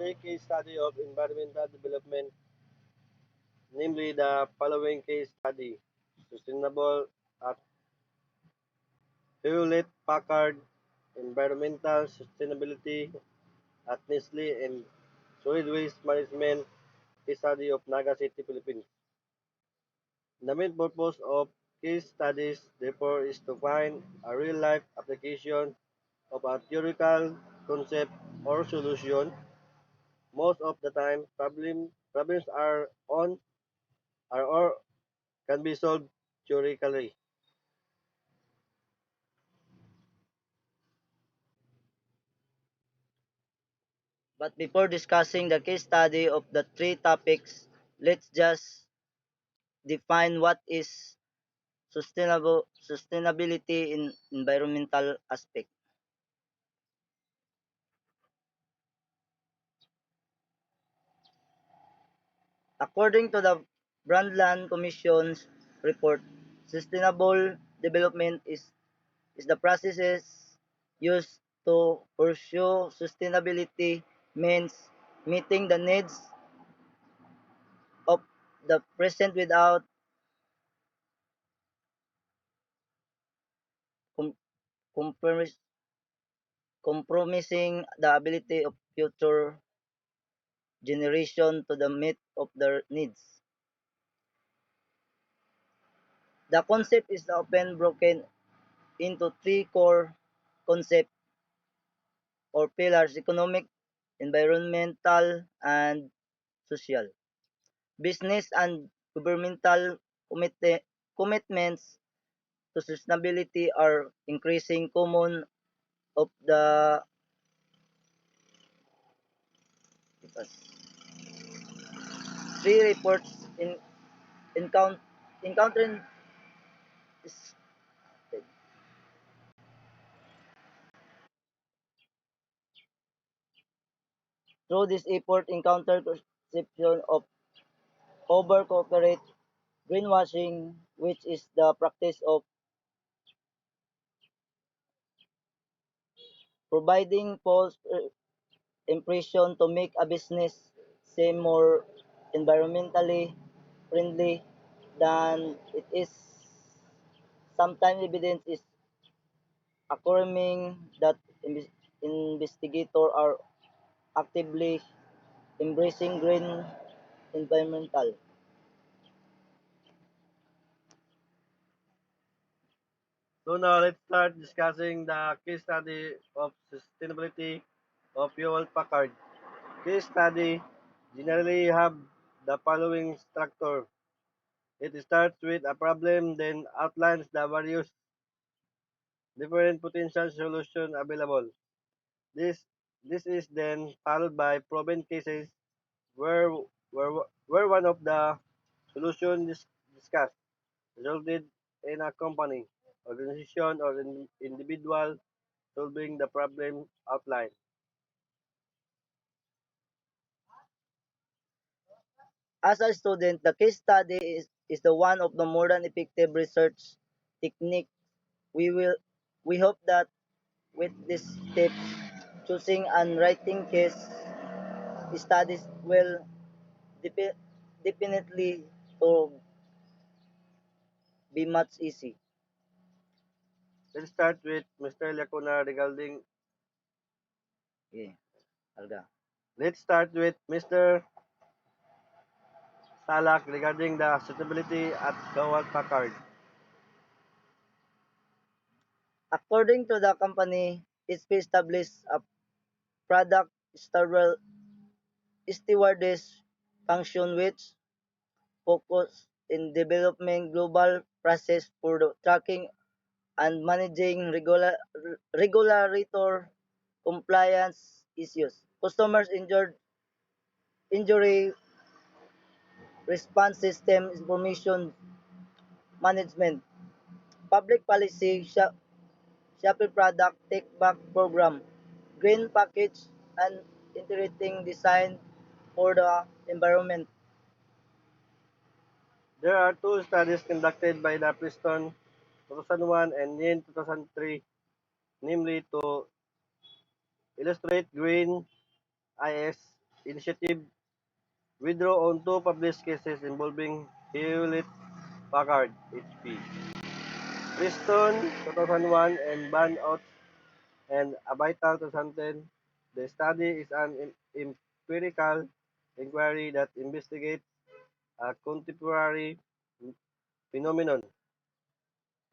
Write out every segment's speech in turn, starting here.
three case study of environmental development, namely the following case study: sustainable at Hewlett Packard, environmental sustainability at Nestle, and solid waste management case study of Naga City, Philippines. The main purpose of case studies, therefore, is to find a real-life application of a theoretical concept or solution. Most of the time, problems are or can be solved theoretically. But before discussing the case study of the three topics, let's just define what is sustainability in environmental aspect. According to the Brundtland Commission's report, sustainable development is the processes used to pursue sustainability means meeting the needs of the present without com- compromise compromising the ability of future generation to the meet of their needs. The concept is often broken into three core concepts or pillars: economic, environmental, and social. Business and governmental commitments to sustainability are increasing common of the three reports in encountering through this effort encounter perception of over corporate greenwashing, which is the practice of providing false impression to make a business seem more environmentally friendly than it is. Sometimes evidence is affirming that investigators are actively embracing green environmental. So now let's start discussing the case study of sustainability of Hewlett Packard. Case study generally have the following structure. It starts with a problem, then outlines the various different potential solutions available. This this is then followed by proven cases where where, where one of the solutions discussed resulted in a company, organization, or individual solving the problem outlined. As a student, the case study is the one of the more than effective research technique. We will we hope that with this tip, choosing and writing case studies will defi- definitely to be much easy. Let's start with Mr. Lacuna regarding. Okay, Alga. Let's start with Mr. Salak regarding the suitability at Hewlett Packard. According to the company, it's established a product stewardess function which focus in developing global process for the tracking and managing regulator compliance issues. Customers injury response system information management, public policy, Shopee product take back program, green package, and integrating design for the environment. There are two studies conducted by the Princeton 2001 and Yin 2003, namely to illustrate green IS Initiative withdraw on two published cases involving Hewlett-Packard (HP), Princeton 2001, and Van Ots and Abital 2010. The study is an empirical inquiry that investigates a contemporary phenomenon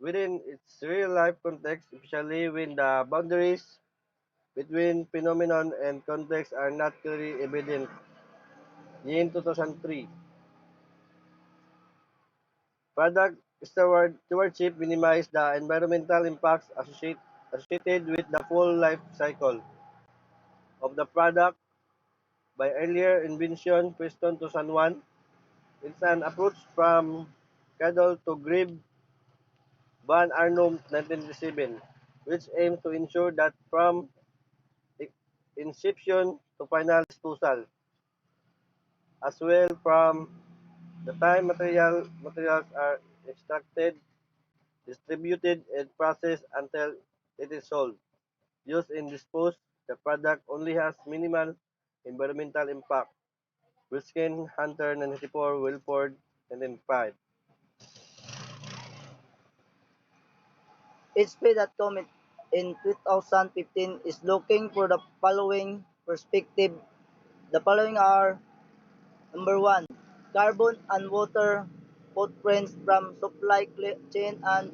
within its real-life context, especially when the boundaries between phenomenon and context are not clearly evident. In 2003, product stewardship minimizes the environmental impacts associated with the full life cycle of the product by earlier invention Preston 2001. It's an approach from cradle to grave Van Arnhem 1997, which aims to ensure that from inception to final disposal, as well from the time materials are extracted, distributed, and processed until it is sold, used, and disposed, the product only has minimal environmental impact. Ruskin Hunter 1994, Wilford 1995. HP.com in 2015 is looking for the following perspective. The following are: number one, carbon and water footprints from supply chain and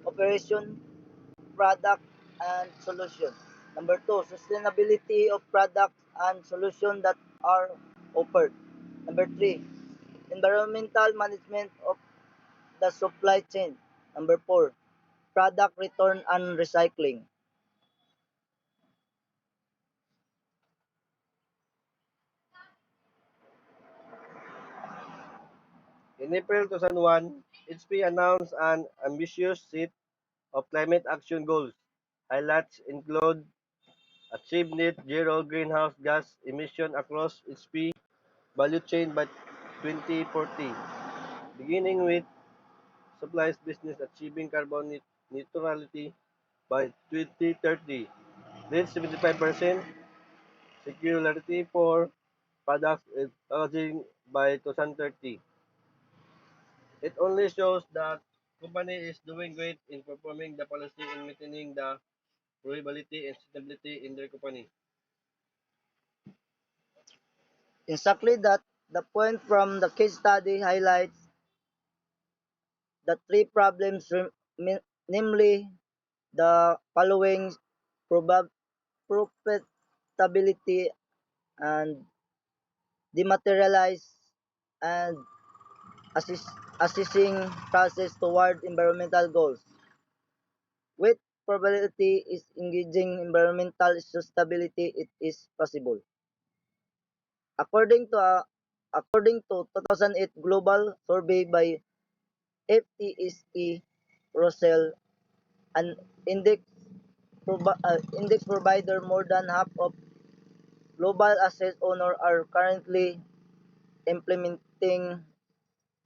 operation, product and solution. Number two, sustainability of products and solutions that are offered. Number three, environmental management of the supply chain. Number four, product return and recycling. In April 2001, HP announced an ambitious set of climate action goals. Highlights include achieve net zero greenhouse gas emission across HP value chain by 2040, beginning with supplies business achieving carbon neutrality by 2030, reach 75% circularity for products and packaging by 2030. It only shows that company is doing great in performing the policy and maintaining the reliability and sustainability in their company. Exactly that, the point from the case study highlights the three problems, namely the following: probab- profitability and dematerialize and assessing process toward environmental goals. With probability is engaging environmental sustainability, it is possible. According to according to 2008 global survey by FTSE Russell, an index provider, more than half of global asset owners are currently implementing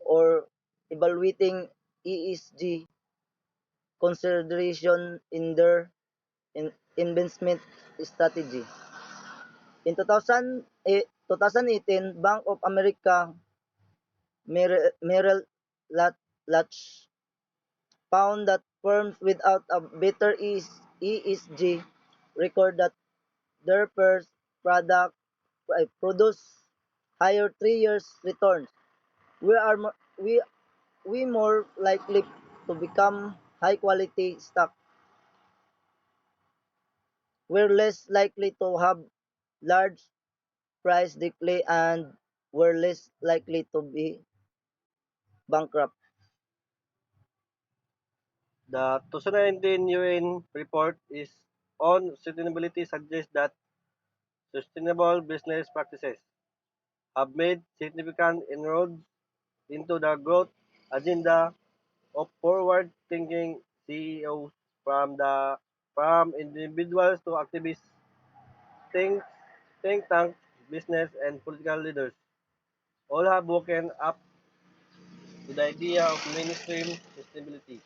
or evaluating ESG consideration in their investment strategy. In 2018, Bank of America Merrill Lynch found that firms without a better ESG record that their first product produce higher 3 years returns. We are we more likely to become high quality stock. We're less likely to have large price decline and we're less likely to be bankrupt. The 2019 UN report is on sustainability suggests that sustainable business practices have made significant inroads into the growth agenda of forward-thinking CEOs from individuals to activists, think, think tanks, business, and political leaders. All have woken up to the idea of mainstream sustainability.